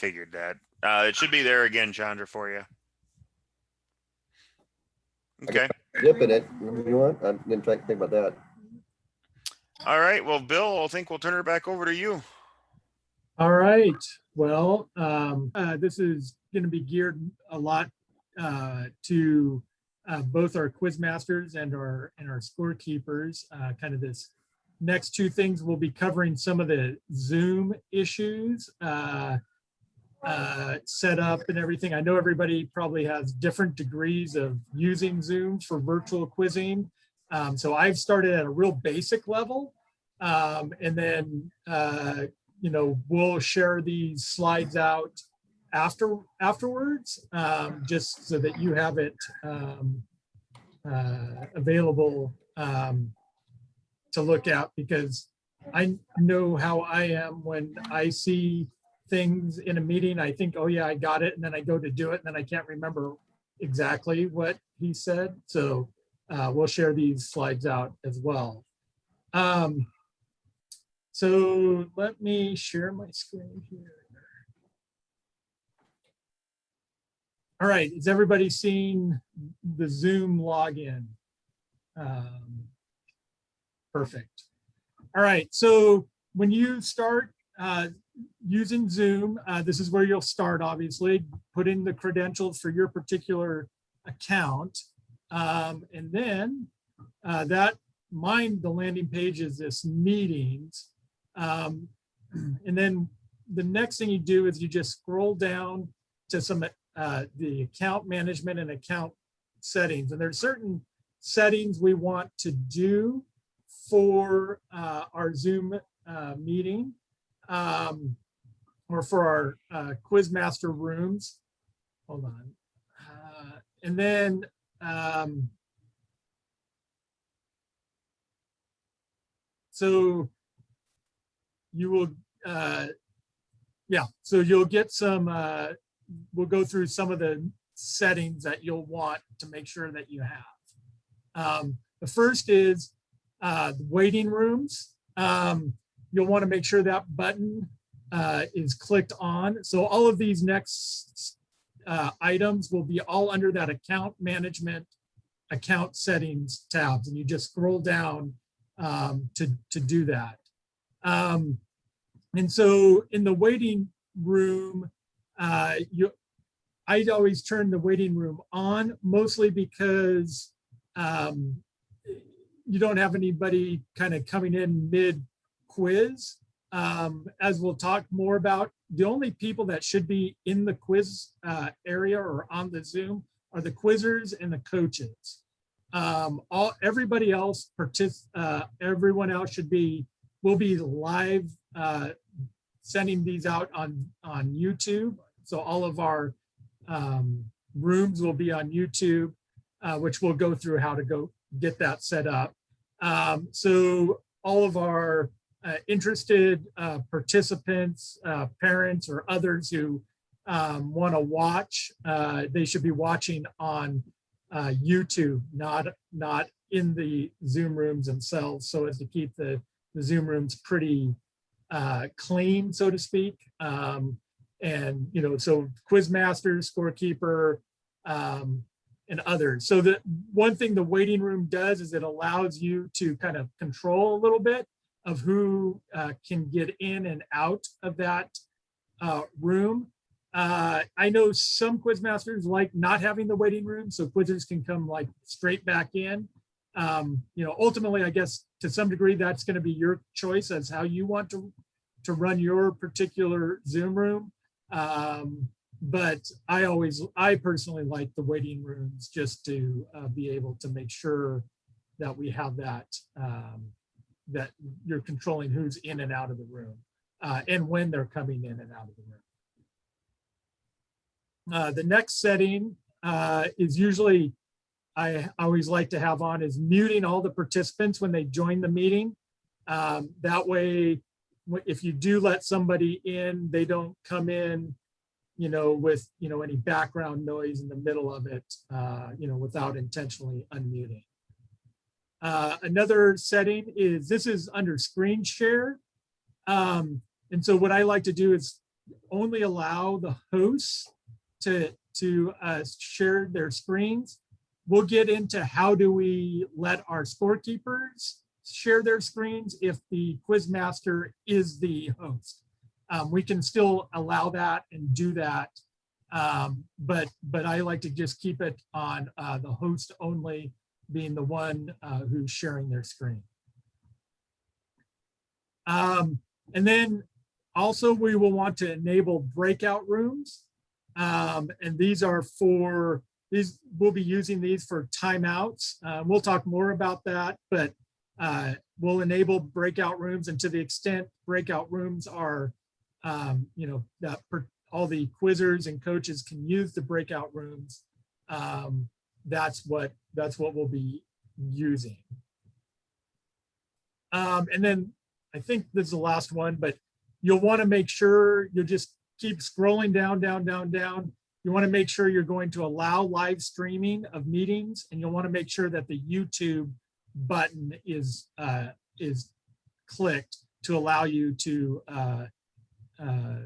figured that. It should be there again, Chandra, for you. Okay. Zip in it if you want. I didn't try to think about that. All right. Well, Bill, I think we'll turn it back over to you. All right. Well, this is going to be geared a lot to both our quiz masters and our scorekeepers. Kind of this next two things, we'll be covering some of the Zoom issues, setup and everything. I know everybody probably has different degrees of using Zoom for virtual quizzing. So I've started at a real basic level, and then we'll share these slides out afterwards, just so that you have it available to look at, because I know how I am when I see things in a meeting. I think, oh yeah, I got it, and then I go to do it, and then I can't remember exactly what he said. So we'll share these slides out as well. So let me share my screen here. All right, is everybody seeing the Zoom login? Perfect. All right, so when you start using Zoom, this is where you'll start, obviously, put in the credentials for your particular account. And then the landing page is this meetings. And then the next thing you do is you just scroll down to some the account management and account settings. And there's certain settings we want to do for our Zoom meeting, or for our Quizmaster rooms. Hold on. And then so you will, so you'll get some, we'll go through some of the settings that you'll want to make sure that you have. The first is the waiting rooms. You'll want to make sure that button is clicked on. So all of these next items will be all under that account management, account settings tabs, and you just scroll down to do that. And so in the waiting room, I'd always turn the waiting room on, mostly because you don't have anybody kind of coming in mid quiz. As we'll talk more about, the only people that should be in the quiz area or on the Zoom are the quizzers and the coaches. Everybody else, everyone else will be live sending these out on YouTube. So all of our rooms will be on YouTube, which we'll go through how to go get that set up. So all of our interested participants, parents, or others who want to watch, they should be watching on YouTube, not in the Zoom rooms themselves, so as to keep the Zoom rooms pretty clean, so to speak. And so Quizmaster, Scorekeeper, and others. So the one thing the waiting room does is it allows you to kind of control a little bit of who can get in and out of that room. I know some Quizmasters like not having the waiting room, so quizzers can come like straight back in. Ultimately, I guess to some degree, that's going to be your choice as how you want to run your particular Zoom room. But I personally like the waiting rooms just to be able to make sure that we have that, that you're controlling who's in and out of the room and when they're coming in and out of the room. The next setting is usually, I always like to have on, is muting all the participants when they join the meeting. That way, if you do let somebody in, they don't come in with any background noise in the middle of it, without intentionally unmuting. Another setting is, this is under screen share. And so what I like to do is only allow the hosts to share their screens. We'll get into how do we let our scorekeepers share their screens if the quizmaster is the host. We can still allow that and do that, but I like to just keep it on the host only being the one who's sharing their screen. And then also we will want to enable breakout rooms. And these are for, we'll be using these for timeouts. We'll talk more about that, but we'll enable breakout rooms, and to the extent breakout rooms are, that all the quizzers and coaches can use the breakout rooms. That's what we'll be using. And then I think this is the last one, but you'll want to make sure you just keep scrolling down. You want to make sure you're going to allow live streaming of meetings, and you'll want to make sure that the YouTube button is clicked to allow you to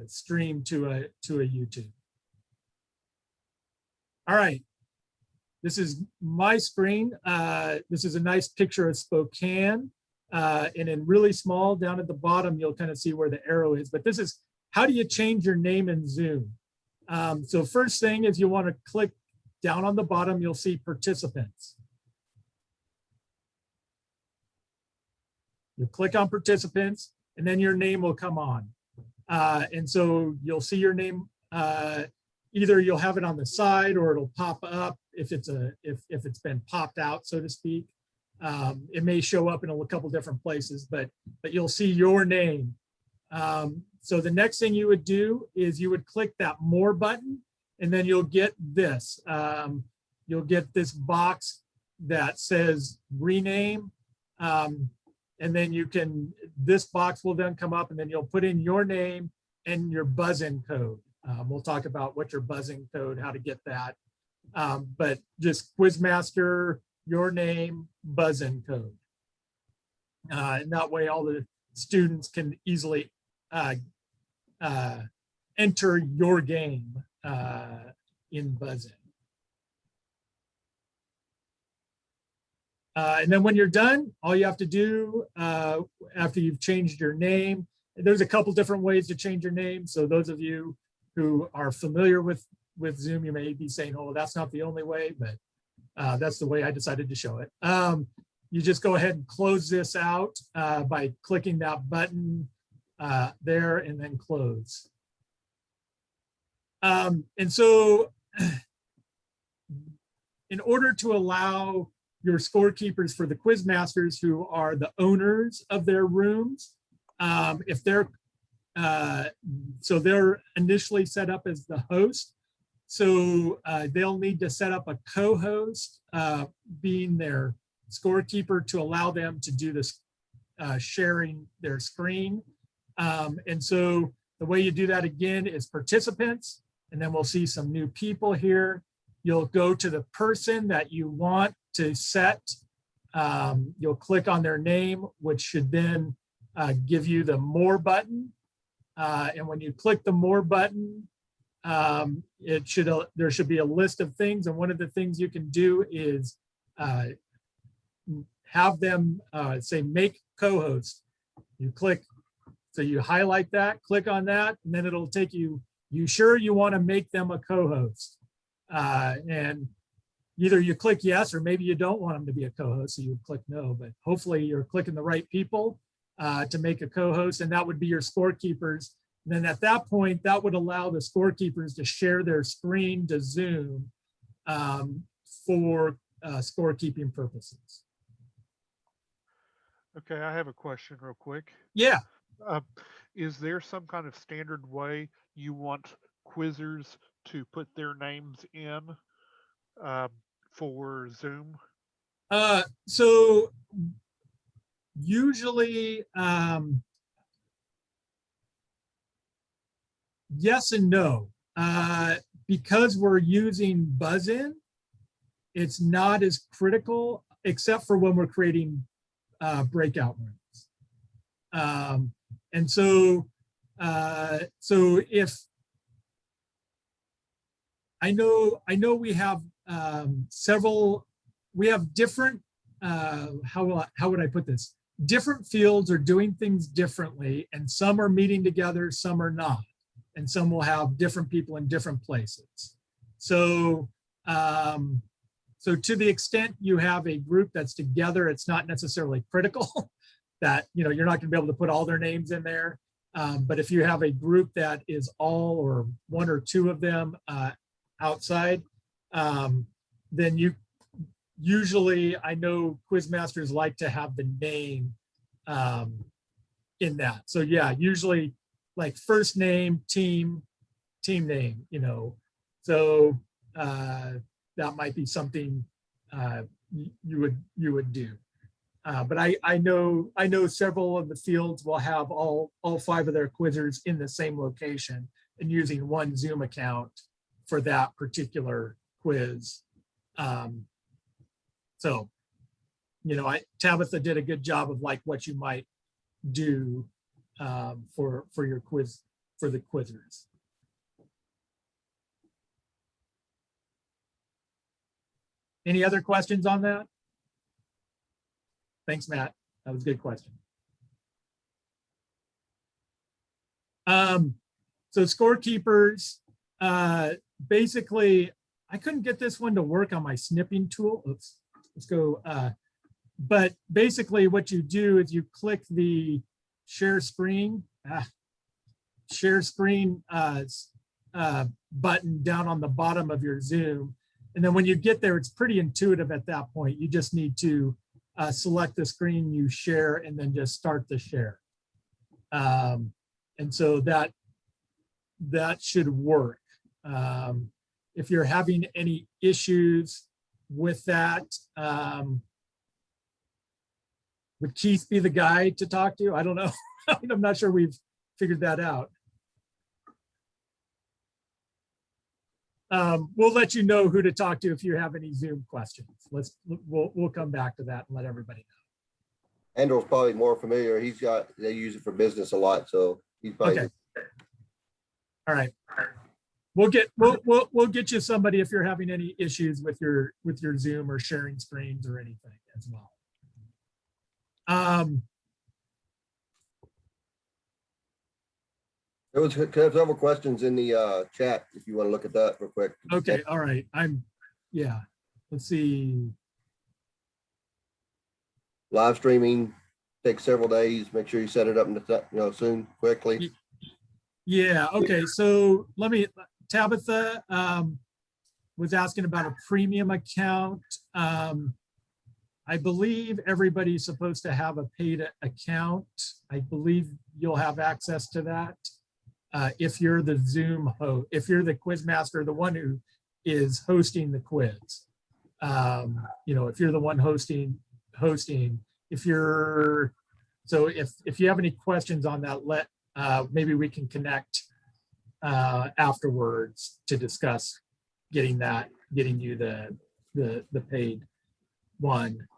stream to a YouTube. All right, this is my screen. This is a nice picture of Spokane. And in really small down at the bottom, you'll kind of see where the arrow is, but this is how do you change your name in Zoom? So first thing is you want to click down on the bottom, you'll see participants. You click on participants and then your name will come on. And so you'll see your name, either you'll have it on the side or it'll pop up if it's been popped out, so to speak. It may show up in a couple different places, but you'll see your name. So the next thing you would do is you would click that more button, and then you'll get this. You'll get this box that says rename. And then you can, this box will then come up, and then you'll put in your name and your buzz-in code. We'll talk about what your buzz-in code, how to get that. But just Quizmaster, your name, buzz-in code. And that way all the students can easily enter your game in buzz-in. And then when you're done, all you have to do after you've changed your name, there's a couple different ways to change your name. So those of you who are familiar with Zoom, you may be saying, oh, that's not the only way, but that's the way I decided to show it. You just go ahead and close this out by clicking that button there and then close. And so in order to allow your scorekeepers for the Quizmasters who are the owners of their rooms, if they're, so they're initially set up as the host, so they'll need to set up a co-host being their scorekeeper to allow them to do this sharing their screen. And so the way you do that again is participants, and then we'll see some new people here. You'll go to the person that you want to set. You'll click on their name, which should then give you the more button. And when you click the more button, there should be a list of things. And one of the things you can do is have them say make co-host. You click, so you highlight that, click on that, and then it'll take you, you sure you want to make them a co-host? And either you click yes, or maybe you don't want them to be a co-host, so you click no, but hopefully you're clicking the right people to make a co-host, and that would be your scorekeepers. And then at that point, that would allow the scorekeepers to share their screen to Zoom for scorekeeping purposes. Okay, I have a question real quick. Yeah. Is there some kind of standard way you want quizzers to put their names in for Zoom? So usually, yes and no. Because we're using buzz-in, it's not as critical, except for when we're creating breakout rooms. And so So if I know we have several, we have different, how would I put this? Different fields are doing things differently, and some are meeting together, some are not, and some will have different people in different places. So, so to the extent you have a group that's together, it's not necessarily critical that, you know, you're not going to be able to put all their names in there. But if you have a group that is all or one or two of them outside, then you usually, I know Quizmasters like to have the name in that. So yeah, usually like first name, team name, you know. So that might be something you would do. But I know several of the fields will have all 5 of their quizzers in the same location and using one Zoom account for that particular quiz. So, you know, Tabitha did a good job of like what you might do for your quiz, for the quizzers. Any other questions on that? Thanks, Matt. That was a good question. So scorekeepers, basically, I couldn't get this one to work on my snipping tool. Oops, let's go. But basically what you do is you click the share screen, button down on the bottom of your Zoom. And then when you get there, it's pretty intuitive at that point. You just need to select the screen you share and then just start the share. And so that should work. If you're having any issues with that, would Keith be the guy to talk to? I don't know. I'm not sure we've figured that out. We'll let you know who to talk to if you have any Zoom questions. We'll come back to that and let everybody know. Andrew's probably more familiar. They use it for business a lot, so he's probably. Okay. All right. We'll get you somebody if you're having any issues with your Zoom or sharing screens or anything as well. There was several questions in the chat if you want to look at that real quick. Okay, all right. Yeah. Let's see. Live streaming takes several days. Make sure you set it up soon, quickly. Yeah, okay. So Tabitha was asking about a premium account. I believe everybody's supposed to have a paid account. I believe you'll have access to that. If you're the Zoom host, if you're the Quizmaster, the one who is hosting the quiz, you know, if you're the one hosting, if you have any questions on that, maybe we can connect afterwards to discuss getting you the paid one.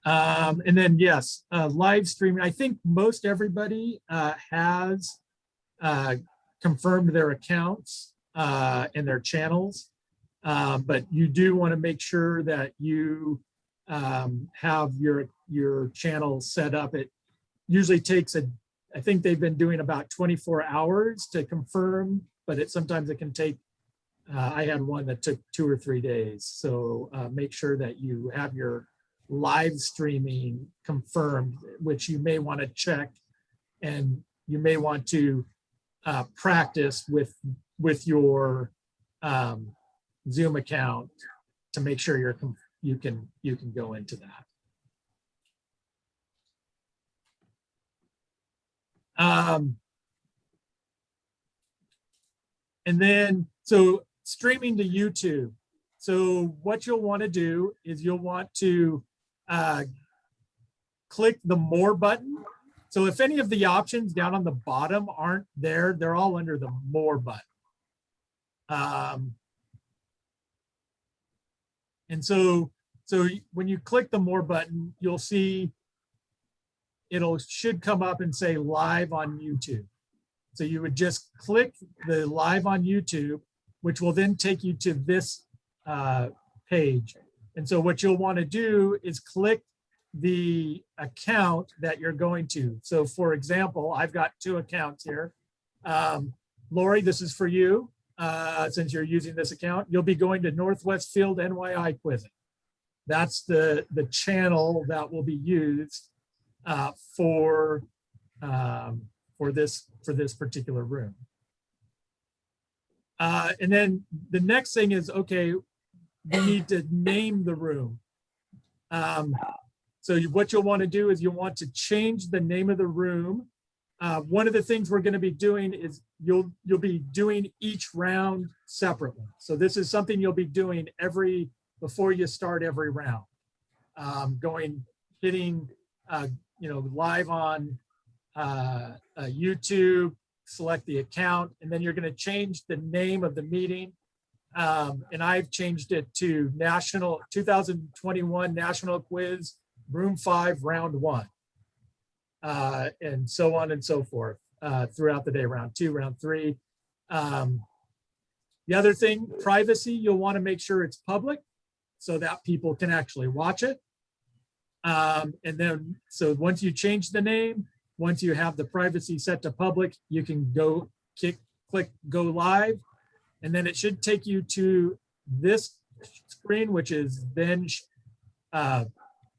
And then yes, live streaming. I think most everybody has confirmed their accounts and their channels, but you do want to make sure that you have your channel set up. It usually takes I think they've been doing about 24 hours to confirm, but sometimes it can take, I had one that took 2 or 3 days. So make sure that you have your live streaming confirmed, which you may want to check, and you may want to practice with your Zoom account to make sure you can go into that. And then, so streaming to YouTube. So what you'll want to do is you'll want to click the more button. So if any of the options down on the bottom aren't there, they're all under the more button. And so when you click the more button, you'll see should come up and say live on YouTube. So you would just click the live on YouTube, which will then take you to this page. And so what you'll want to do is click the account that you're going to. So for example, I've got 2 accounts here. Lori, this is for you. Since you're using this account, you'll be going to Northwest Field NYI quizzing. That's the channel that will be used for this particular room. And then the next thing is, okay, we need to name the room. So what you'll want to do is you'll want to change the name of the room. One of the things we're going to be doing is you'll be doing each round separately. So this is something you'll be doing before you start every round. Hitting live on YouTube, select the account, and then you're going to change the name of the meeting. And I've changed it to 2021 National Quiz, Room 5, Round 1. And so on and so forth throughout the day, round 2, round 3. The other thing, privacy, you'll want to make sure it's public so that people can actually watch it. And then, so once you change the name, once you have the privacy set to public, you can click go live, and then it should take you to this screen, which is then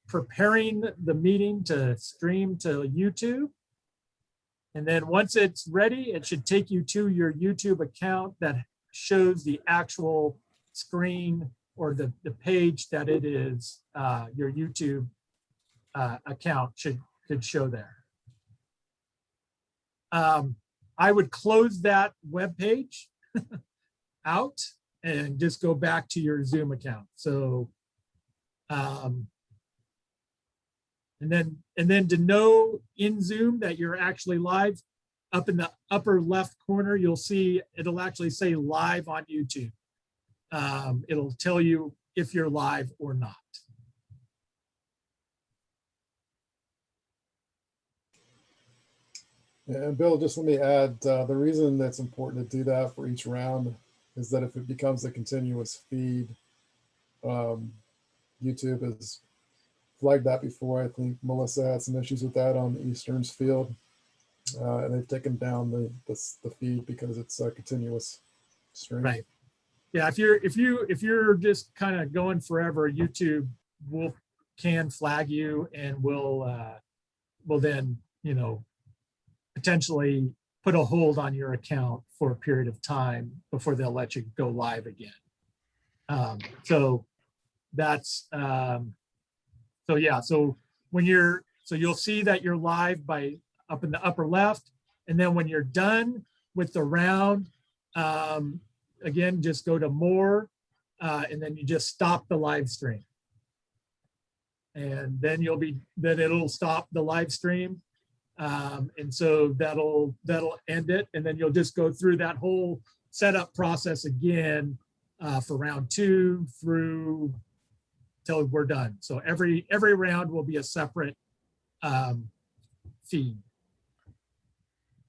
preparing the meeting to stream to YouTube. And then once it's ready, it should take you to your YouTube account that shows the actual screen or the page that it is, your YouTube account could show there. I would close that web page out and just go back to your Zoom account. So, and then to know in Zoom that you're actually live, up in the upper left corner, you'll see it'll actually say live on YouTube. It'll tell you if you're live or not. And Bill, just let me add, the reason that's important to do that for each round is that if it becomes a continuous feed, YouTube has flagged that before. I think Melissa had some issues with that on Eastern's field, and they've taken down the feed because it's a continuous stream. Right. Yeah. If you're just kind of going forever, YouTube can flag you and will then, potentially put a hold on your account for a period of time before they'll let you go live again. So that's, so yeah, so you'll see that you're live up in the upper left. And then when you're done with the round, again, just go to more, and then you just stop the live stream. And then it'll stop the live stream. And so that'll end it. And then you'll just go through that whole setup process again for round 2 through till we're done. So every round will be a separate feed.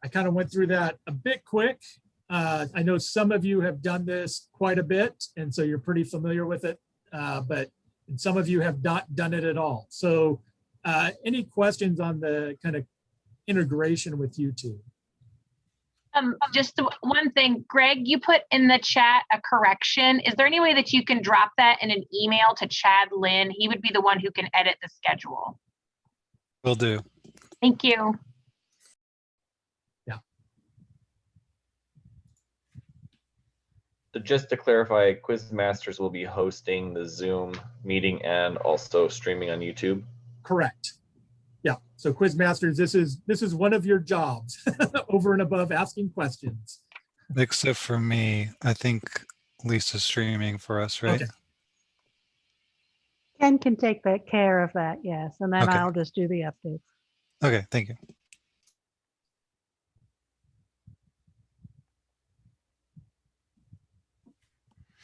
I kind of went through that a bit quick. I know some of you have done this quite a bit, and so you're pretty familiar with it, but some of you have not done it at all. So any questions on the kind of integration with YouTube? Just one thing, Greg, you put in the chat a correction. Is there any way that you can drop that in an email to Chad Lynn? He would be the one who can edit the schedule. Will do. Thank you. Yeah. So just to clarify, Quizmasters will be hosting the Zoom meeting and also streaming on YouTube. Correct. Yeah. So Quizmasters, this is one of your jobs over and above asking questions. Except for me, I think Lisa's streaming for us, right? Okay. Ken can take care of that, yes, and then Okay. I'll just do the updates. Okay, thank you.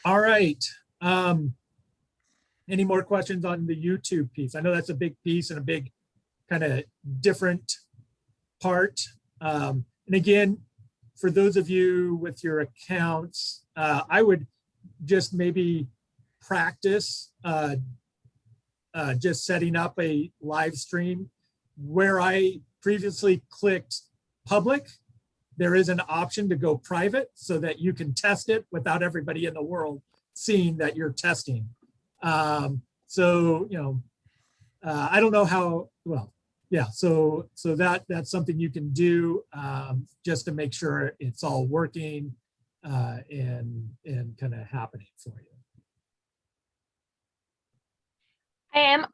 All right. Any more questions on the YouTube piece? I know that's a big piece and a big kind of different part. And again, for those of you with your accounts, I would just maybe practice just setting up a live stream. Where I previously clicked public, there is an option to go private so that you can test it without everybody in the world seeing that you're testing. So, you know, I don't know how, well, yeah, so that's something you can do just to make sure it's all working and kind of happening for you.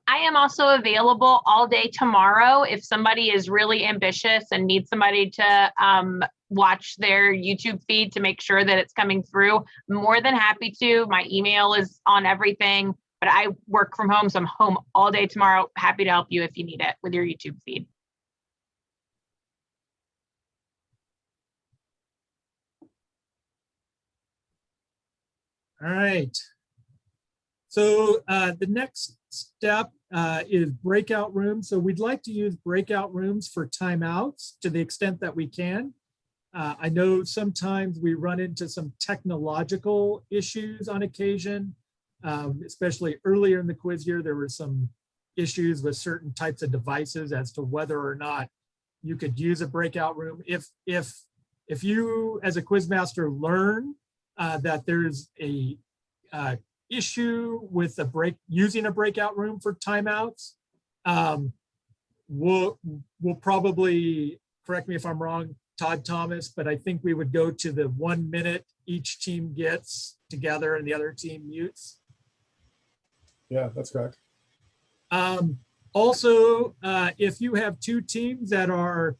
I am also available all day tomorrow if somebody is really ambitious and needs somebody to watch their YouTube feed to make sure that it's coming through. I'm more than happy to. My email is on everything, but I work from home, so I'm home all day tomorrow. Happy to help you if you need it with your YouTube feed. All right. So the next step is breakout rooms. So we'd like to use breakout rooms for timeouts to the extent that we can. I know sometimes we run into some technological issues on occasion, especially earlier in the quiz year, there were some issues with certain types of devices as to whether or not you could use a breakout room. If you as a quiz master learn that there's a issue with using a breakout room for timeouts, we'll probably, correct me if I'm wrong, Todd Thomas, but I think we would go to the 1 minute each team gets together and the other team mutes. Yeah, that's correct. Also, if you have two teams that are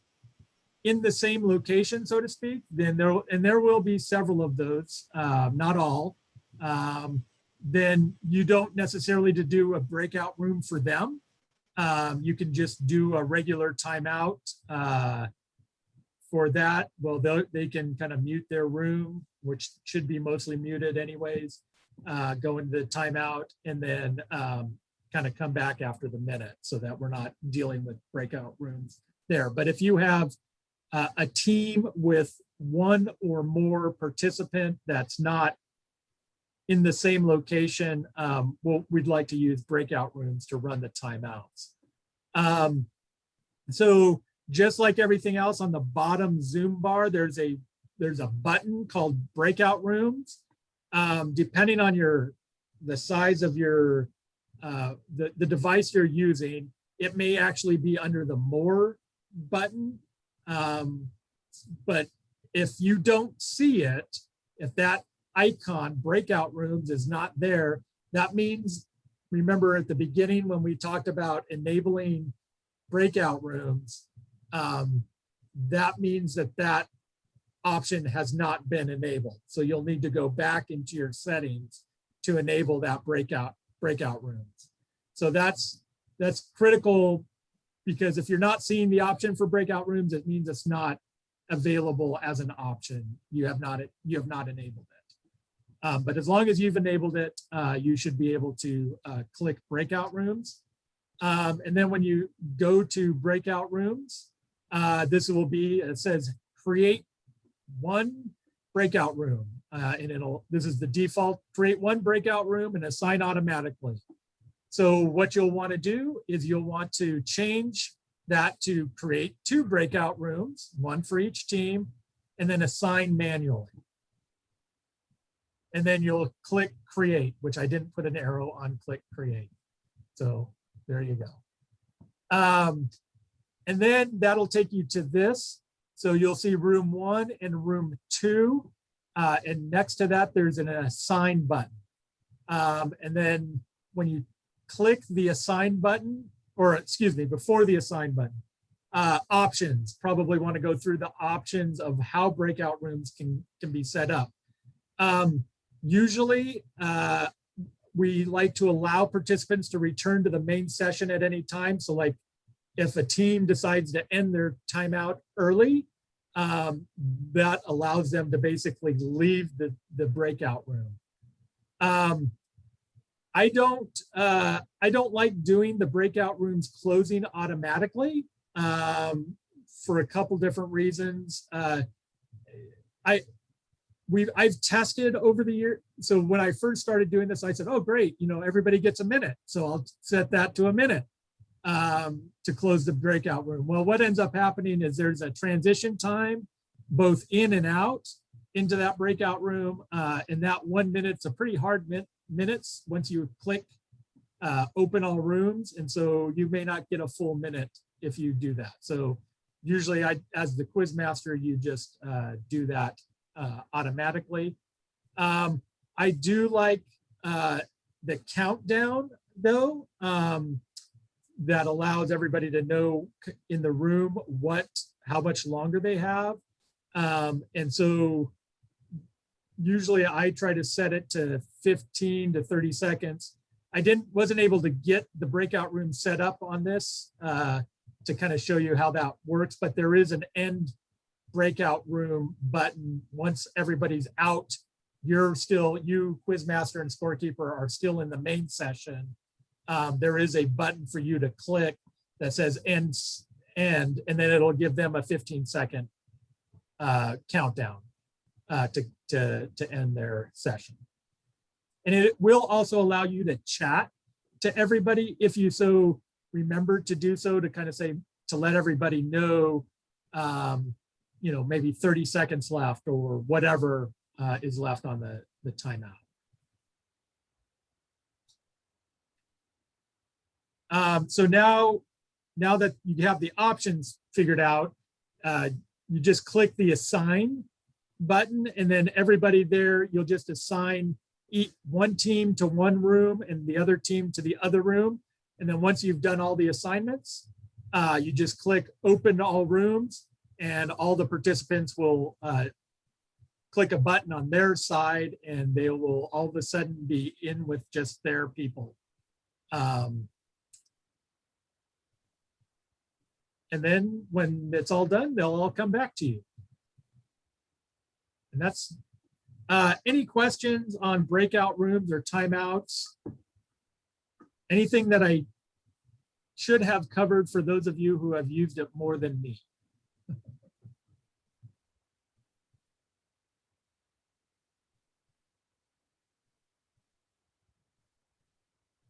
in the same location, so to speak, then there will be several of those, not all, then you don't necessarily to do a breakout room for them. You can just do a regular timeout for that. Well, they can kind of mute their room, which should be mostly muted anyways, go into the timeout and then kind of come back after the minute so that we're not dealing with breakout rooms there. But if you have a team with one or more participant that's not in the same location, we'd like to use breakout rooms to run the timeouts. So just like everything else on the bottom Zoom bar, there's a button called breakout rooms. Depending on the size of your the device you're using, it may actually be under the more button. But if you don't see it, if that icon breakout rooms is not there, that means, remember at the beginning when we talked about enabling breakout rooms, that means that option has not been enabled. So you'll need to go back into your settings to enable that breakout rooms. So that's critical, because if you're not seeing the option for breakout rooms, it means it's not available as an option. You have not enabled it. But as long as you've enabled it, you should be able to click breakout rooms. And then when you go to breakout rooms, this will be, it says create one breakout room. And this is the default, create one breakout room and assign automatically. So what you'll want to do is you'll want to change that to create 2 breakout rooms, 1 for each team, and then assign manually. And then you'll click create, which I didn't put an arrow on click create. So there you go. And then that'll take you to this. So you'll see room 1 and room 2. And next to that, there's an assign button. And then when you click the assign button, or excuse me, before the assign button, options, probably want to go through the options of how breakout rooms can be set up. Usually, we like to allow participants to return to the main session at any time. So like if a team decides to end their timeout early, that allows them to basically leave the breakout room. I don't like doing the breakout rooms closing automatically for a couple different reasons. I've tested over the year. So when I first started doing this, I said, oh, great, everybody gets a minute. So I'll set that to a minute to close the breakout room. Well, what ends up happening is there's a transition time, both in and out into that breakout room. And that 1 minute's a pretty hard minutes once you click open all rooms. And so you may not get a full minute if you do that. So usually as the quiz master, you just do that automatically. I do like the countdown though, that allows everybody to know in the room how much longer they have. And so usually I try to set it to 15 to 30 seconds. I wasn't able to get the breakout room set up on this to kind of show you how that works, but there is an end breakout room button. Once everybody's out, you Quizmaster and Scorekeeper are still in the main session. There is a button for you to click that says end, and then it'll give them a 15-second countdown to end their session. And it will also allow you to chat to everybody if you so remember to do so, to kind of say, to let everybody know, maybe 30 seconds left or whatever is left on the timeout. So now that you have the options figured out, you just click the assign button, and then everybody there, you'll just assign one team to one room and the other team to the other room. And then once you've done all the assignments, you just click open all rooms, and all the participants will click a button on their side, and they will all of a sudden be in with just their people. And then when it's all done, they'll all come back to you. And that's any questions on breakout rooms or timeouts? Anything that I should have covered for those of you who have used it more than me?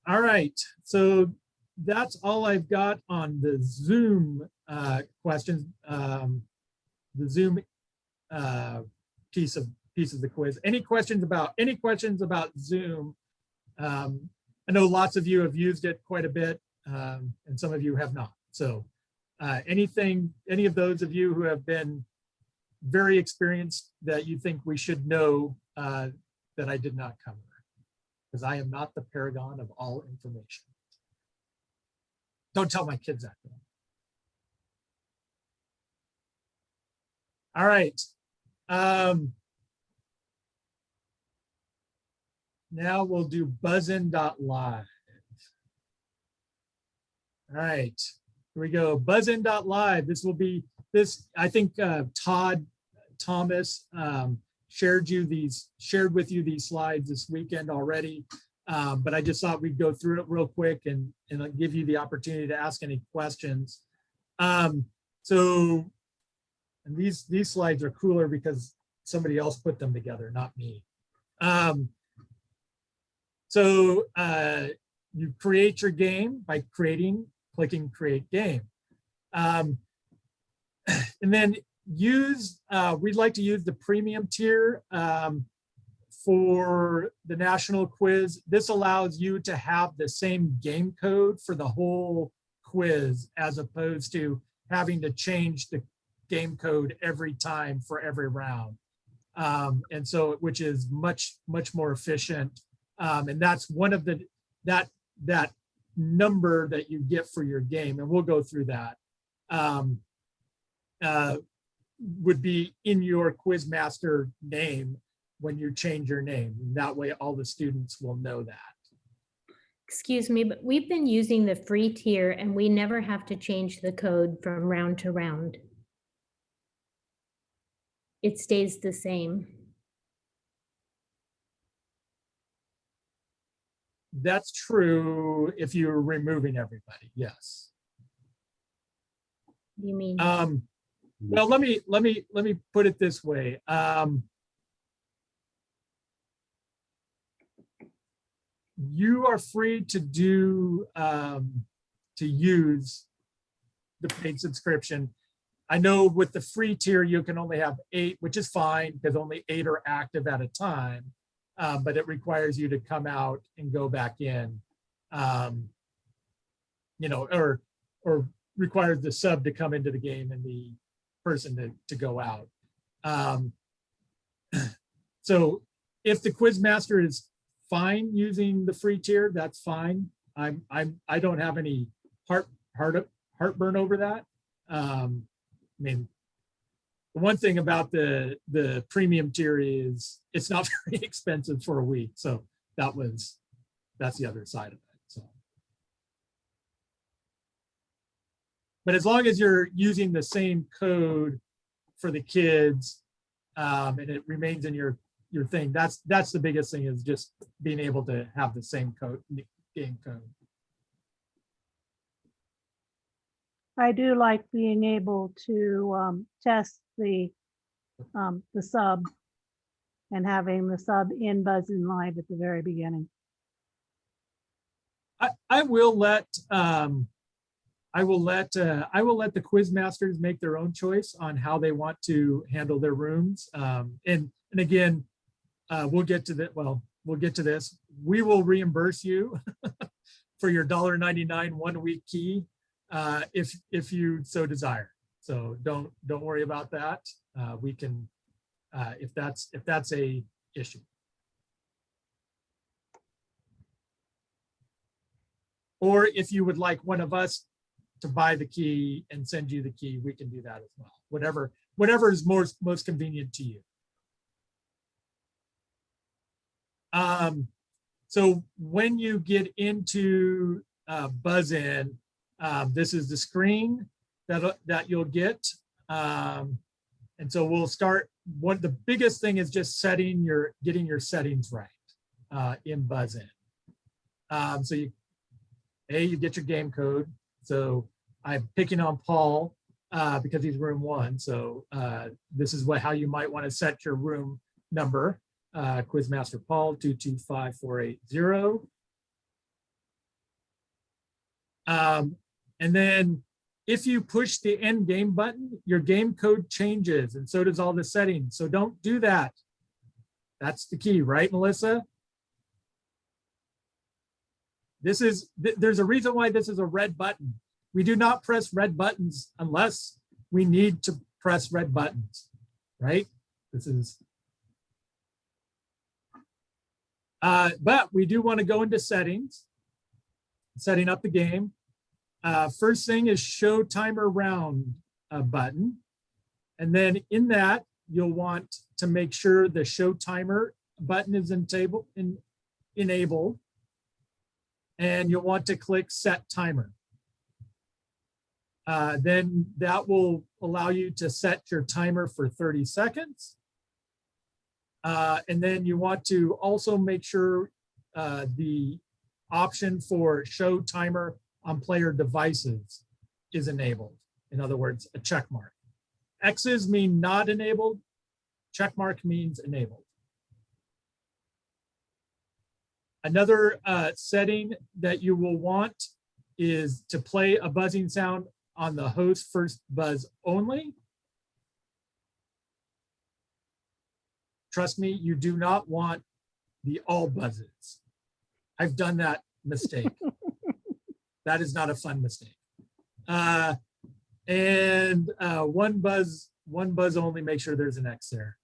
All right, so that's all I've got on the Zoom questions, the Zoom piece of the quiz. Any questions about Zoom? I know lots of you have used it quite a bit, and some of you have not. So any of those of you who have been very experienced that you think we should know that I did not cover, because I am not the paragon of all information. Don't tell my kids that. All right. Now we'll do buzzin.live. All right, here we go. Buzzin.live. This will be this. I think Todd Thomas shared with you these slides this weekend already. But I just thought we'd go through it real quick and give you the opportunity to ask any questions. So, and these slides are cooler because somebody else put them together, not me. So you create your game by clicking create game. And then we'd like to use the premium tier for the national quiz. This allows you to have the same game code for the whole quiz, as opposed to having to change the game code every time for every round. And so, which is much more efficient. And that's one of that number that you get for your game, and we'll go through that, would be in your Quizmaster name when you change your name. That way all the students will know that. Excuse me, but we've been using the free tier and we never have to change the code from round to round. It stays the same. That's true if you're removing everybody, yes. You mean? Well, let me put it this way. You are free to do to use the paid subscription. I know with the free tier, you can only have 8, which is fine because only 8 are active at a time. But it requires you to come out and go back in, you know, or requires the sub to come into the game and the person to go out. So if the quiz master is fine using the free tier, that's fine. I don't have any heartburn over that. I mean, the one thing about the premium tier is it's not very expensive for a week. So that's the other side of it. So, but as long as you're using the same code for the kids, and it remains in your thing, that's the biggest thing, is just being able to have the same code, game code. I do like being able to test the sub and having the sub in Buzzing Live at the very beginning. I will let the quiz masters make their own choice on how they want to handle their rooms. And again, we'll get to that. Well, we'll get to this. We will reimburse you for your $1.99 1-week key if you so desire. So don't worry about that. We can if that's a issue. Or if you would like one of us to buy the key and send you the key, we can do that as well. Whatever is most convenient to you. So when you get into Buzz-In, this is the screen that you'll get. And so we'll start. The biggest thing is just getting your settings right in Buzz-In. So you get your game code. So I'm picking on Paul because he's room 1. So this is how you might want to set your room number. Quizmaster Paul 225480. And then if you push the end game button, your game code changes, and so does all the settings. So don't do that. That's the key, right, Melissa? There's a reason why this is a red button. We do not press red buttons unless we need to press red buttons, right? This is, but we do want to go into settings, setting up the game. First thing is show timer round button. And then in that, you'll want to make sure the show timer button is enabled. And you'll want to click set timer. Then that will allow you to set your timer for 30 seconds. And then you want to also make sure the option for show timer on player devices is enabled. In other words, a check mark. X's mean not enabled. Check mark means enabled. Another setting that you will want is to play a buzzing sound on the host first buzz only. Trust me, you do not want the all buzzes. I've done that mistake. That is not a fun mistake. And one buzz only, make sure there's an X there.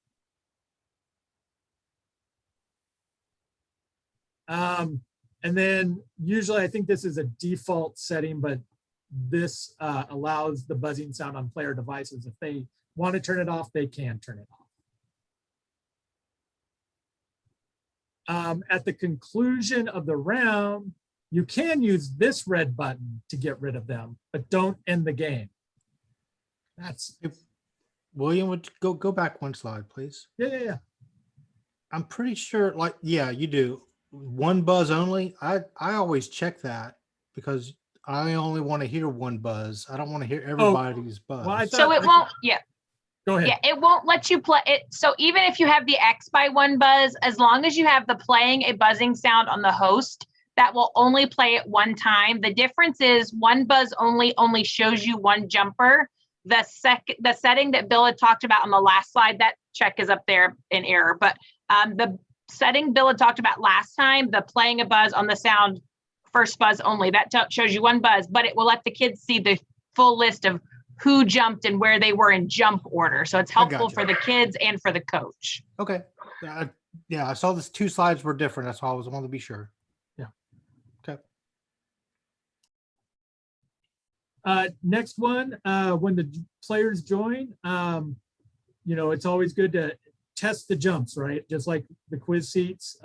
And then usually I think this is a default setting, but this allows the buzzing sound on player devices. If they want to turn it off, they can turn it off. At the conclusion of the round, you can use this red button to get rid of them, but don't end the game. William, would you go back one slide, please? Yeah. I'm pretty sure, you do. One buzz only. I always check that because I only want to hear one buzz. I don't want to hear everybody's buzz. Well, So it won't, yeah. Go ahead. Yeah, it won't let you play it. So even if you have the X by one buzz, as long as you have the playing a buzzing sound on the host, that will only play it one time. The difference is one buzz only shows you one jumper. The setting that Bill had talked about on the last slide, that check is up there in error. But the setting Bill had talked about last time, the playing a buzz on the sound, first buzz only, that shows you one buzz, but it will let the kids see the full list of who jumped and where they were in jump order. So it's helpful gotcha. for the kids and for the coach. Okay. Yeah, I saw this 2 slides were different. That's why I wanted to be sure. Yeah. Okay. Next one, when the players join, it's always good to test the jumps, right? Just like the quiz seats.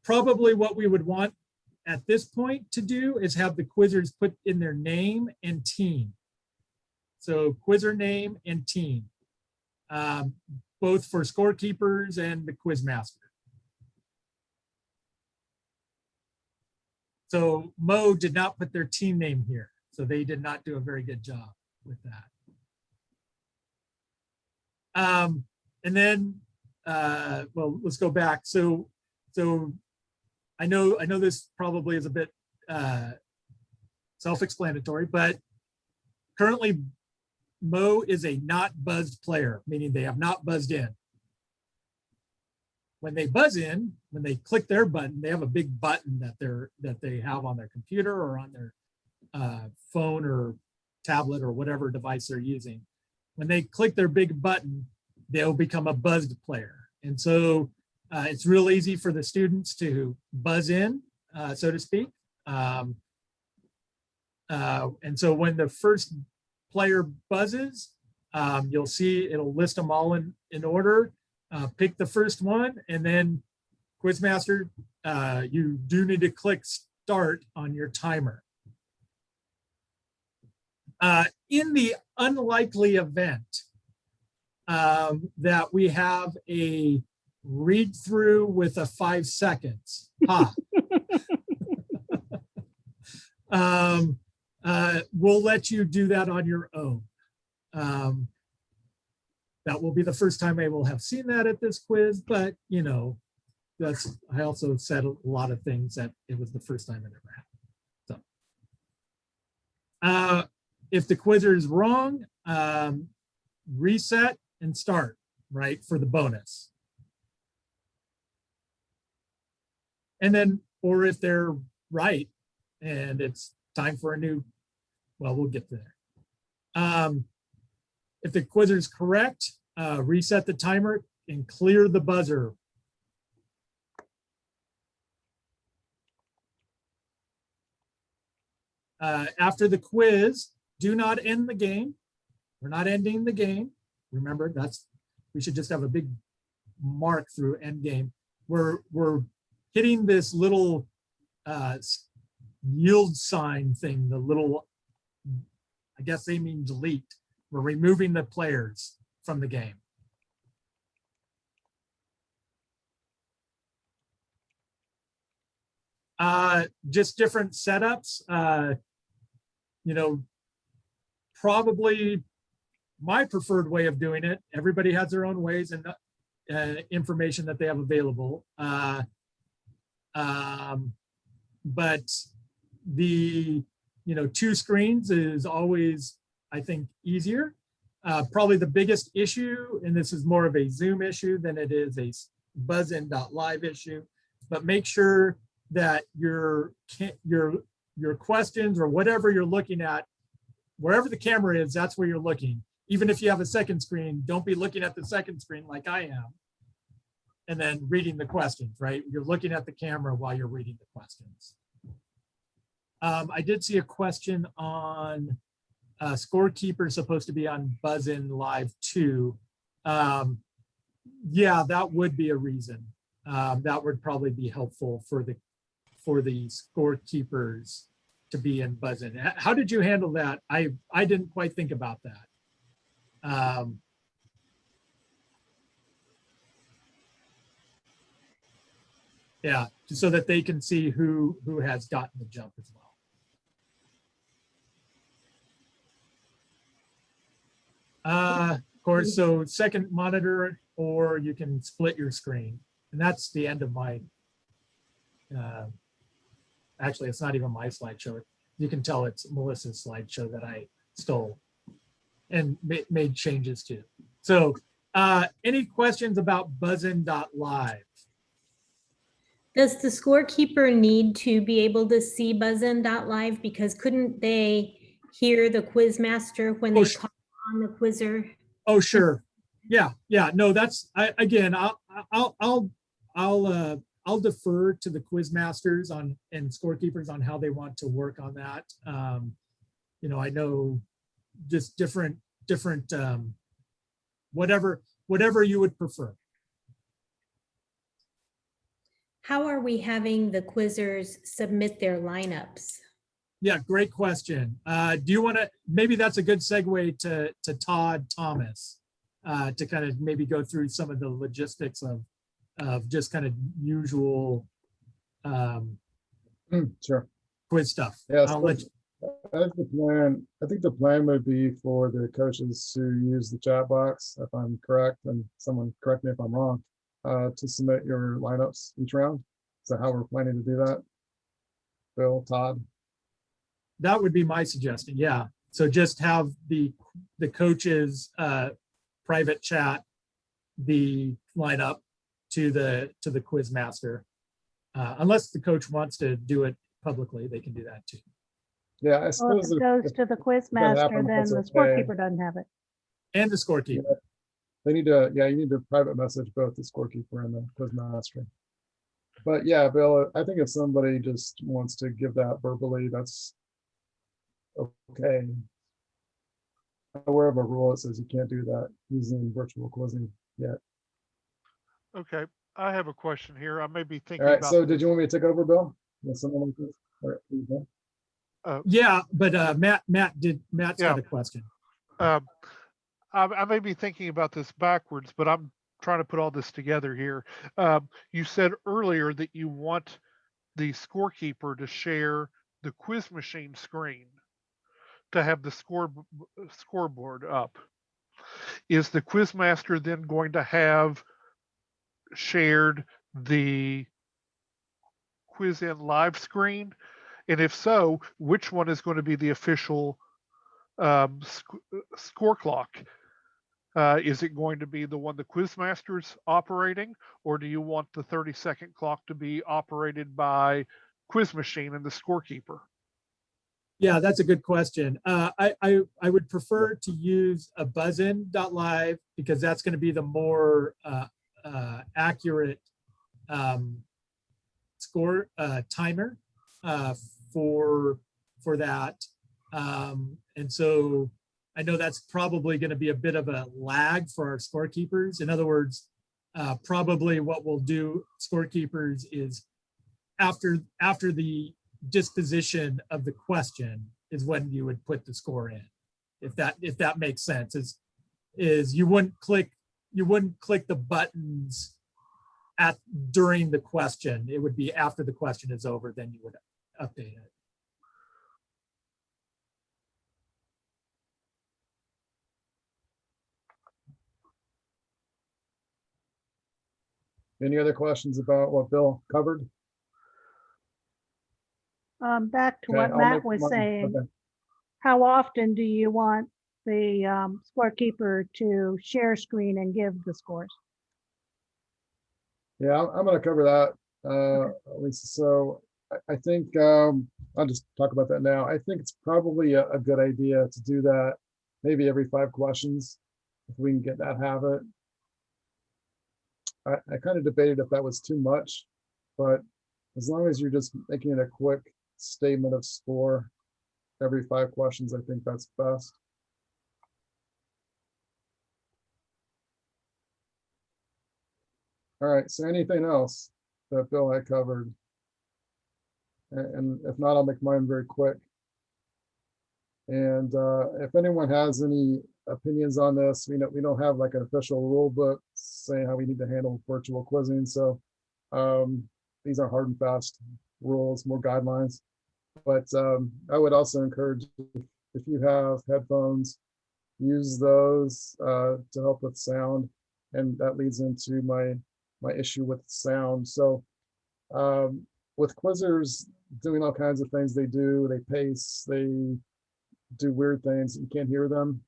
Probably what we would want at this point to do is have the quizzers put in their name and team. So quizzer name and team, both for scorekeepers and the quiz master. So Mo did not put their team name here. So they did not do a very good job with that. And then, well, let's go back. So I know this probably is a bit self-explanatory, but currently Mo is a not buzzed player, meaning they have not buzzed in. When they buzz in, when they click their button, they have a big button that they have on their computer or on their phone or tablet or whatever device they're using. When they click their big button, they'll become a buzzed player. And so it's real easy for the students to buzz in, so to speak. And so when the first player buzzes, you'll see it'll list them all in order. Pick the first one, and then Quizmaster, you do need to click start on your timer. In the unlikely event that we have a read through with a 5 seconds, we'll let you do that on your own. That will be the first time I will have seen that at this quiz, but I also said a lot of things that it was the first time it ever happened. So if the quizzer is wrong, reset and start, right, for the bonus. And then, or if they're right and it's time for a new, well, we'll get there. If the quizzer is correct, reset the timer and clear the buzzer. After the quiz, do not end the game. We're not ending the game. Remember, we should just have a big mark through end game. We're hitting this little yield sign thing, the little, I guess they mean delete. We're removing the players from the game. Just different setups. Probably my preferred way of doing it. Everybody has their own ways and information that they have available. But the 2 screens is always, I think, easier. Probably the biggest issue, and this is more of a Zoom issue than it is a buzzin.live issue, but make sure that your questions or whatever you're looking at, wherever the camera is, that's where you're looking. Even if you have a second screen, don't be looking at the second screen like I am and then reading the questions, right? You're looking at the camera while you're reading the questions. I did see a question on scorekeeper supposed to be on Buzzin Live 2. Yeah, that would be a reason. That would probably be helpful for the scorekeepers to be in Buzzin. How did you handle that? I didn't quite think about that. Yeah, so that they can see who has gotten the jump as well. Of course, so second monitor, or you can split your screen. And that's the end of my, actually, it's not even my slideshow. You can tell it's Melissa's slideshow that I stole and made changes to. So any questions about buzzin.live? Does the scorekeeper need to be able to see buzzin.live? Because couldn't they hear the quiz master when they call on the quizzer? Oh, sure. Yeah. No, that's again. I'll defer to the quiz masters and scorekeepers on how they want to work on that. You know, I know just different whatever you would prefer. How are we having the quizzers submit their lineups? Yeah, great question. Do you want to, maybe that's a good segue to Todd Thomas to kind of maybe go through some of the logistics of just kind of usual Sure. quiz stuff. Yeah, I'll let you. that's the plan. I think the plan would be for the coaches to use the chat box, if I'm correct, and someone correct me if I'm wrong, to submit your lineups each round. Is that how we're planning to do that? Bill, Todd? That would be my suggestion. Yeah. So just have the coaches private chat the lineup to the quiz master. Unless the coach wants to do it publicly, they can do that too. Yeah, I Well, if suppose it goes to the quiz master, happen, then that's the okay. scorekeeper doesn't have it. And the scorekeeper. They need to, yeah, you need to private message both the scorekeeper and the quiz master. But yeah, Bill, I think if somebody just wants to give that verbally, that's okay. I'm aware of a rule that says you can't do that using virtual quizzing yet. Okay, I have a question here. I may be All thinking right, about. so did you want me to take over, Bill? Yes, someone like this? All right, please, Bill. Yeah, but Matt's got a question. I may be thinking about this backwards, but I'm trying to put all this together here. You said earlier that you want the scorekeeper to share the quiz machine screen to have the scoreboard up. Is the quiz master then going to have shared the quiz in live screen? And if so, which one is going to be the official score clock? Is it going to be the one the quizmaster's operating, or do you want the 30-second clock to be operated by quiz machine and the scorekeeper? Yeah, that's a good question. I would prefer to use a buzzin.live because that's going to be the more accurate score timer for that. And so I know that's probably going to be a bit of a lag for our scorekeepers. In other words, probably what we'll do, scorekeepers, is after the disposition of the question is when you would put the score in. If that makes sense, is you wouldn't click the buttons during the question. It would be after the question is over, then you would update it. Any other questions about what Bill covered? Back to Okay, what I'll Matt make was mine. saying, Okay. how often do you want the scorekeeper to share screen and give the scores? Yeah, I'm going to cover that, Lisa. So I think I'll just talk about that now. I think it's probably a good idea to do that maybe every 5 questions, if we can get that habit. I kind of debated if that was too much, but as long as you're just making it a quick statement of score every 5 questions, I think that's best. All right, so anything else that Bill had covered? And if not, I'll make mine very quick. And if anyone has any opinions on this, we don't have like an official rule book saying how we need to handle virtual quizzing. So these are hard and fast rules, more guidelines. But I would also encourage, if you have headphones use those to help with sound, and that leads into my issue with sound. So with quizzers doing all kinds of things they do, they pace, they do weird things, you can't hear them.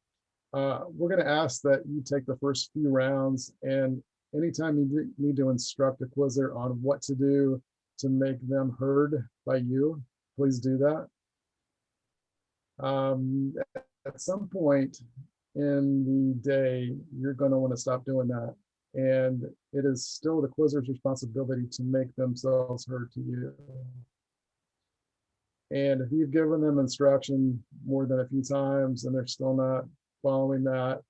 We're going to ask that you take the first few rounds, and anytime you need to instruct a quizzer on what to do to make them heard by you, please do that. At some point in the day, you're going to want to stop doing that. And it is still the quizzer's responsibility to make themselves heard to you. And if you've given them instruction more than a few times and they're still not following that,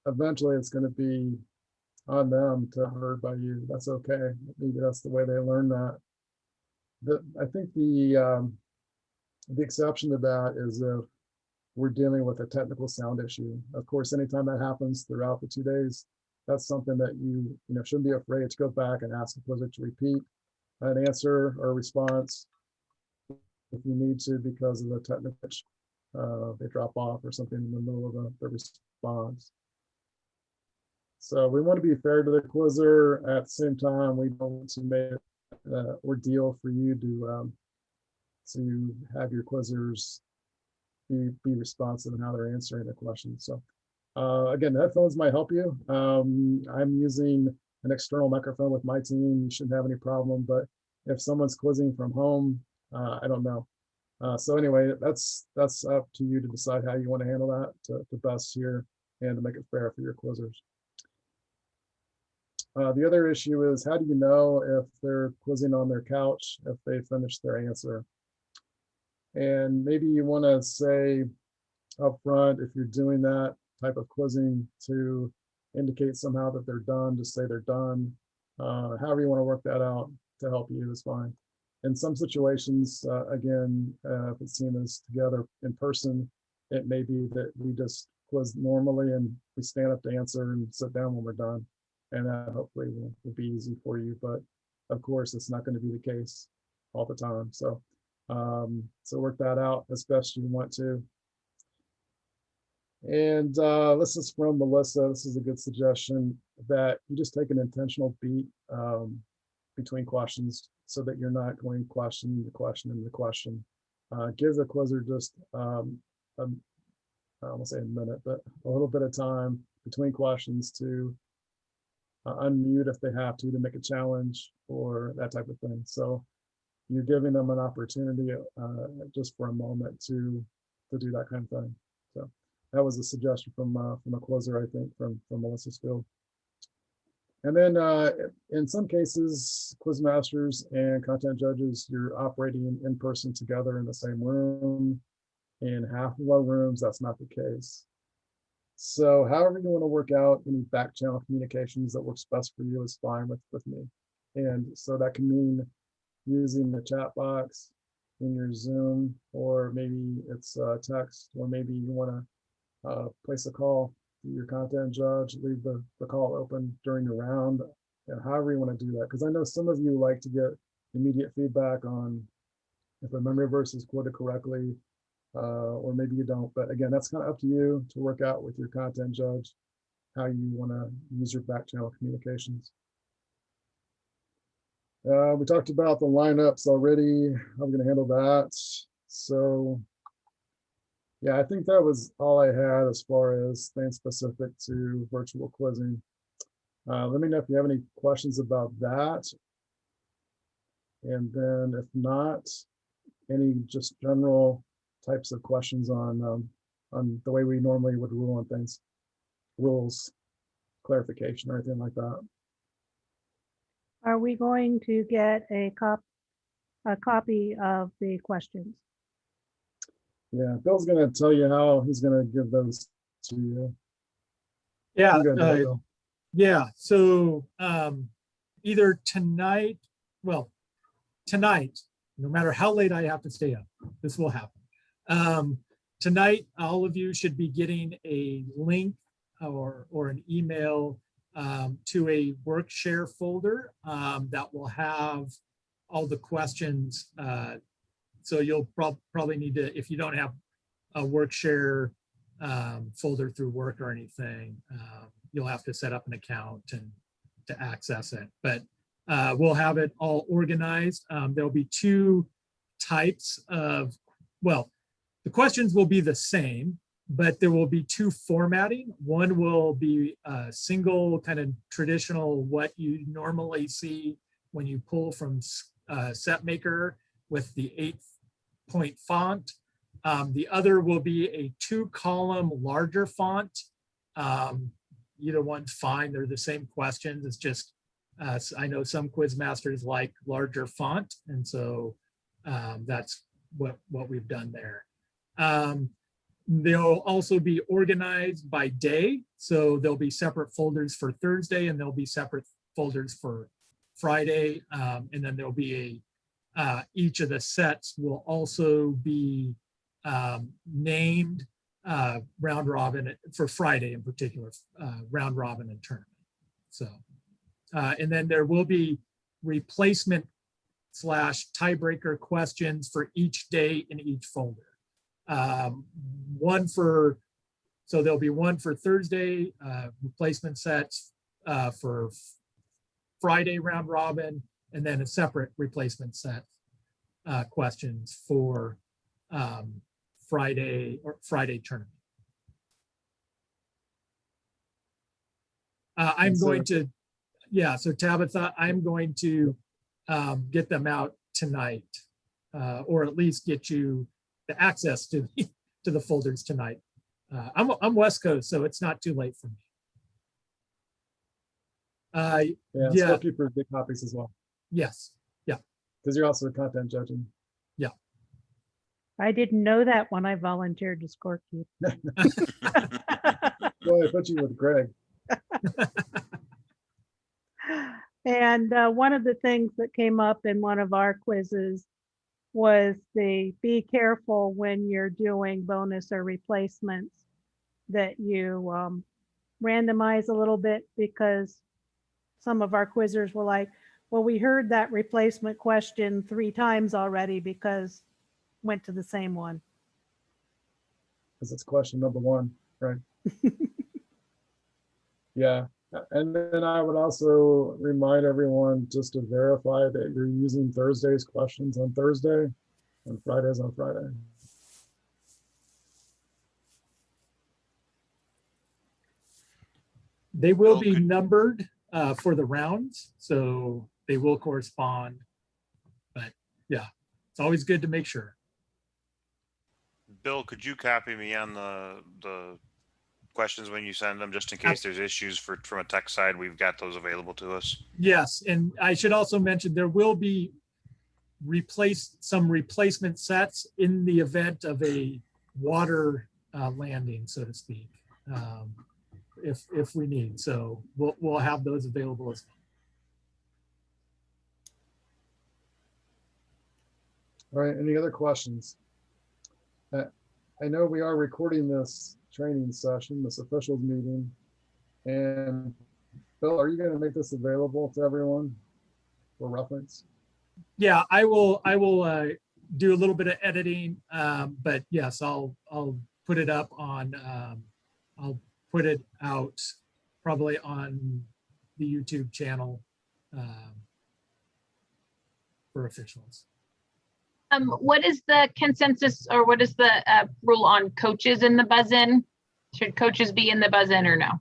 eventually it's going to be on them to heard by you. That's okay. Maybe that's the way they learn that. I think the exception to that is if we're dealing with a technical sound issue. Of course, anytime that happens throughout the 2 days, that's something that you shouldn't be afraid to go back and ask the quizzer to repeat an answer or a response if you need to, because of the technical they drop off or something in the middle of the response. So we want to be fair to the quizzer. At the same time, we don't want to make it ordeal for you to have your quizzers be responsive in how they're answering the question. So again, the headphones might help you. I'm using an external microphone with my team. You shouldn't have any problem, but if someone's quizzing from home, I don't know. So anyway, that's up to you to decide how you want to handle that to best here and to make it fair for your quizzers. The other issue is, how do you know if they're quizzing on their couch if they finish their answer? And maybe you want to say up front, if you're doing that type of quizzing, to indicate somehow that they're done, just say they're done. However you want to work that out to help you is fine. In some situations, again, if it's seen as together in person, it may be that we just quiz normally and we stand up to answer and sit down when we're done. And that hopefully will be easy for you. But of course, it's not going to be the case all the time. So work that out as best you want to. And this is from Melissa. This is a good suggestion, that you just take an intentional beat between questions so that you're not going question to question into question. Give the quizzer just, I won't say a minute, but a little bit of time between questions to unmute if they have to make a challenge or that type of thing. So you're giving them an opportunity just for a moment to do that kind of thing. So that was a suggestion from a quizzer, I think, from Melissa's field. And then in some cases, quiz masters and content judges, you're operating in person together in the same room. In half of our rooms, that's not the case. So however you want to work out any back channel communications that works best for you is fine with me. And so that can mean using the chat box in your Zoom, or maybe it's text, or maybe you want to place a call to your content judge, leave the call open during the round, and however you want to do that. Because I know some of you like to get immediate feedback on if a memory verse is quoted correctly, or maybe you don't. But again, that's kind of up to you to work out with your content judge how you want to use your back channel communications. We talked about the lineups already. I'm going to handle that. So yeah, I think that was all I had as far as things specific to virtual quizzing. Let me know if you have any questions about that. And then if not, any just general types of questions on the way we normally would rule on things, rules, clarification, or anything like that. Are we going to get a copy of the questions? Yeah, Bill's going to tell you how he's going to give those to you. Yeah, You go ahead, Bill. yeah. So either tonight, no matter how late I have to stay up, this will happen. Tonight, all of you should be getting a link or an email to a work share folder that will have all the questions. So you'll probably need to, if you don't have a work share folder through work or anything. You'll have to set up an account and to access it, but we'll have it all organized. There'll be two types of, well, the questions will be the same, but there will be two formatting. One will be a single kind of traditional, what you normally see when you pull from SetMaker with the 8-point font. The other will be a 2-column larger font. Either one's fine. They're the same questions. It's just, I know some quiz masters like larger font. And so that's what we've done there. They'll also be organized by day. So there'll be separate folders for Thursday and there'll be separate folders for Friday. And then there'll be each of the sets will also be named round robin for Friday in particular, round robin and tournament. So, and then there will be replacement / tiebreaker questions for each day in each folder. So there'll be one for Thursday, replacement sets for Friday round robin, and then a separate replacement set questions for Friday tournament. I'm going to, so Tabitha, I'm going to get them out tonight, or at least get you the access to the folders tonight. I'm West Coast, so it's not too late for me. Yeah, Scorekeeper big copies as well. Yes, yeah. Because you're also content judging. Yeah. I didn't know that when I volunteered to scorekeep. Boy, I put you with Greg. And one of the things that came up in one of our quizzes was the be careful when you're doing bonus or replacements that you randomize a little bit, because some of our quizzers were like, well, we heard that replacement question 3 times already because went to the same one. Because it's question number 1, right? Yeah. And then I would also remind everyone just to verify that you're using Thursday's questions on Thursday and Fridays on Friday. They will be numbered for the rounds, so they will correspond. But yeah, it's always good to make sure. Bill, could you copy me on the questions when you send them, just in case there's issues from a tech side? We've got those available to us. Yes, and I should also mention there will be some replacement sets in the event of a water landing, so to speak, if we need. So we'll have those available as well. All right, any other questions? I know we are recording this training session, this officials meeting. And Bill, are you going to make this available to everyone for reference? Yeah, I will do a little bit of editing, but yes, I'll put it up on, I'll put it out probably on the YouTube channel for officials. What is the consensus, or what is the rule on coaches in the buzz-in? Should coaches be in the buzz-in or no?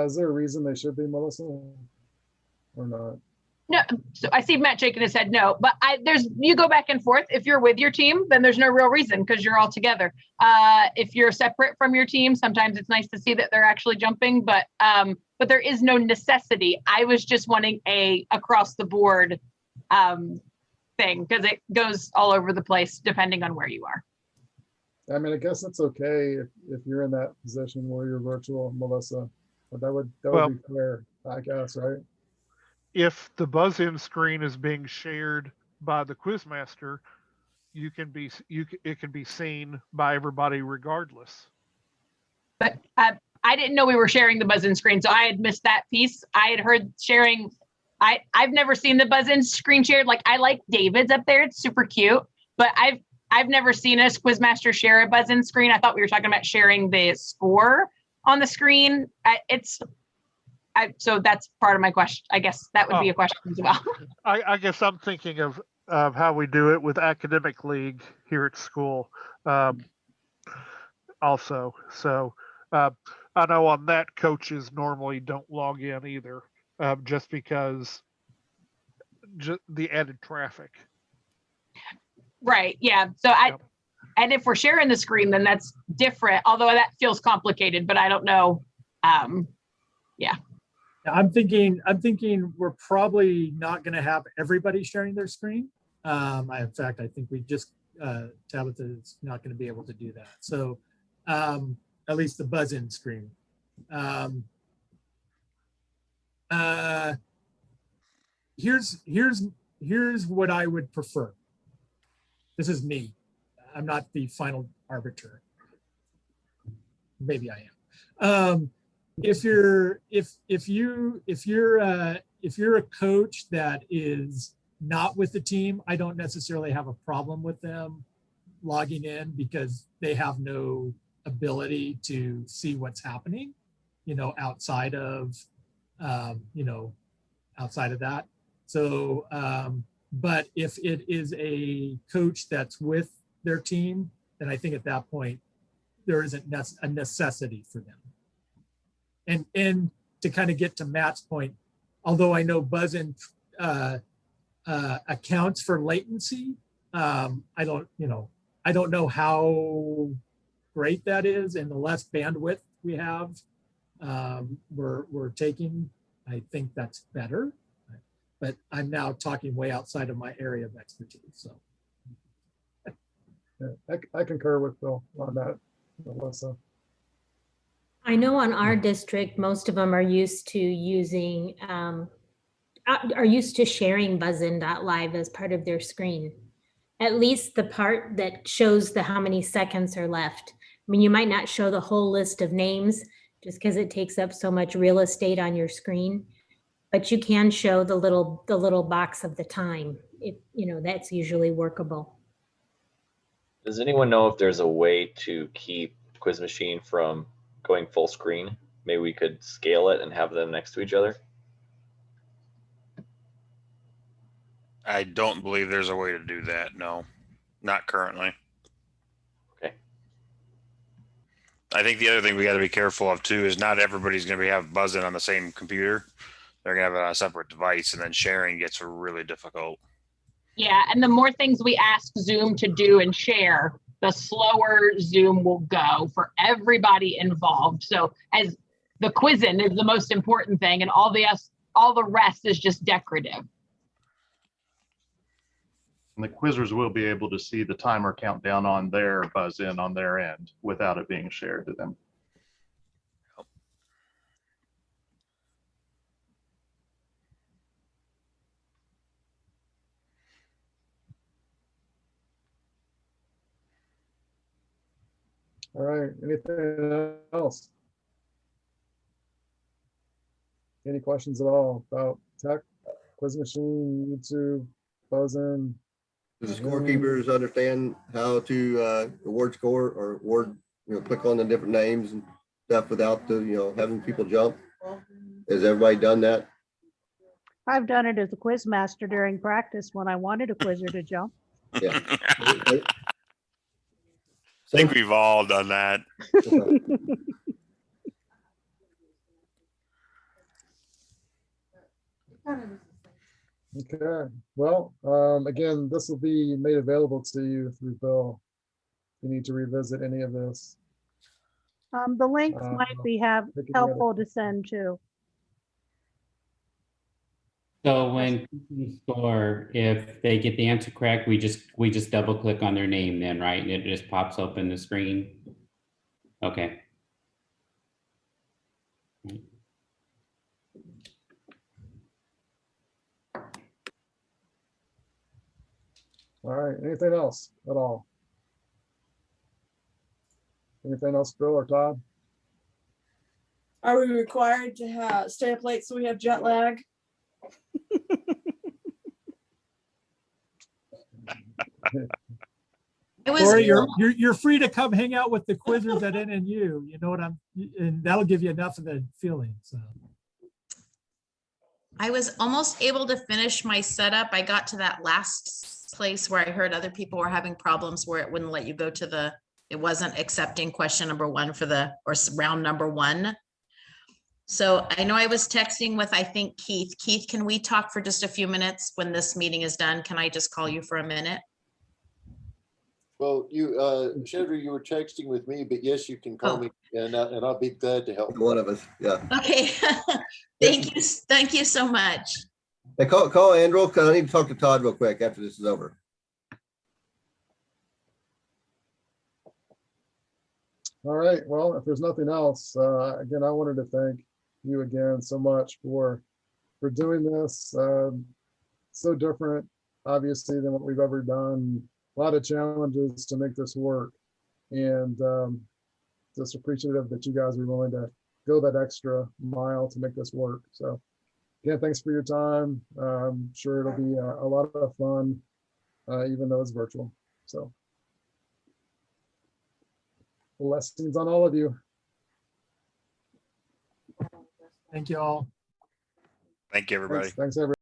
Is there a reason they should be, Melissa, or not? No, so I see Matt shaking his head no, but you go back and forth. If you're with your team, then there's no real reason because you're all together. If you're separate from your team, sometimes it's nice to see that they're actually jumping, but there is no necessity. I was just wanting a across the board thing because it goes all over the place depending on where you are. I mean, I guess it's okay if you're in that position where you're virtual, Melissa, but that would be fair, I guess, right? If the buzz-in screen is being shared by the quizmaster, it can be seen by everybody regardless. But I didn't know we were sharing the buzz-in screen, so I had missed that piece. I had heard sharing. I've never seen the buzz-in screen shared. Like, I like David's up there; it's super cute. but I've never seen a Quizmaster share a buzz-in screen. I thought we were talking about sharing the score on the screen. So that's part of my question. I guess that would be a question as well. I guess I'm thinking of how we do it with academic league here at school. Also, so I know on that coaches normally don't log in either, just because the added traffic. Right. Yeah. So and if we're sharing the screen, then that's different. Although that feels complicated, but I don't know. Yeah. I'm thinking we're probably not going to have everybody sharing their screen. In fact, I think we just Tabitha is not going to be able to do that. So at least the buzz-in screen. Here's what I would prefer. This is me. I'm not the final arbiter. Maybe I am. If you're a coach that is not with the team, I don't necessarily have a problem with them logging in because they have no ability to see what's happening, outside of that. So, but if it is a coach that's with their team, then I think at that point, there isn't a necessity for them. And to kind of get to Matt's point, although I know buzz-in accounts for latency, I don't know how great that is, and the less bandwidth we have, we're taking, I think that's better. But I'm now talking way outside of my area of expertise. So Yeah, I concur with Bill on that, Melissa. I know on our district, most of them are used to using, are used to sharing buzzin.live as part of their screen. At least the part that shows how many seconds are left. I mean, you might not show the whole list of names just because it takes up so much real estate on your screen, but you can show the little box of the time. That's usually workable. Does anyone know if there's a way to keep Quiz Machine from going full screen? Maybe we could scale it and have them next to each other. I don't believe there's a way to do that. No, not currently. Okay. I think the other thing we got to be careful of too is not everybody's going to have buzzing on the same computer. They're going to have it on a separate device, and then sharing gets really difficult. Yeah, and the more things we ask Zoom to do and share, the slower Zoom will go for everybody involved. So as the quizzing is the most important thing, and all the rest is just decorative. And the quizzers will be able to see the timer countdown on their buzz-in on their end without it being shared to them. All right, anything else? Any questions at all about tech, quiz machine, YouTube, buzz-in? Does the scorekeepers understand how to award score or award, click on the different names and stuff without the, having people jump? Has everybody done that? I've done it as a quiz master during practice when I wanted a quizzer to jump. Yeah. I think we've all done that. Okay, well, again, this will be made available to you through Bill. You need to revisit any of this. The links might be helpful to send too. So when score, if they get the answer correct, we just double click on their name then, right? And it just pops open the screen. Okay. All right, anything else at all? Anything else, Bill or Todd? Are we required to stay up late so we have jet lag? It was, Lori, you're free to come hang out with the quizzers at NNU. You know what and that'll give you enough of the feeling. So I was almost able to finish my setup. I got to that last place where I heard other people were having problems where it wouldn't let you go to it wasn't accepting question number one or round number one. So I know I was texting with, I think, Keith. Keith, can we talk for just a few minutes when this meeting is done? Can I just call you for a minute? Well, Chandra, you were texting with me, but yes, you can call me and I'll be glad to help. One of us, yeah. Okay. Thank you. Thank you so much. Hey, call Andrew, because I need to talk to Todd real quick after this is over. All right, well, if there's nothing else, again, I wanted to thank you again so much for doing this. So different, obviously, than what we've ever done. A lot of challenges to make this work. And just appreciative that you guys are willing to go that extra mile to make this work. So again, thanks for your time. I'm sure it'll be a lot of fun, even though it's virtual. So blessings on all of you. thank you all. Thank you, everybody. Thanks everybody.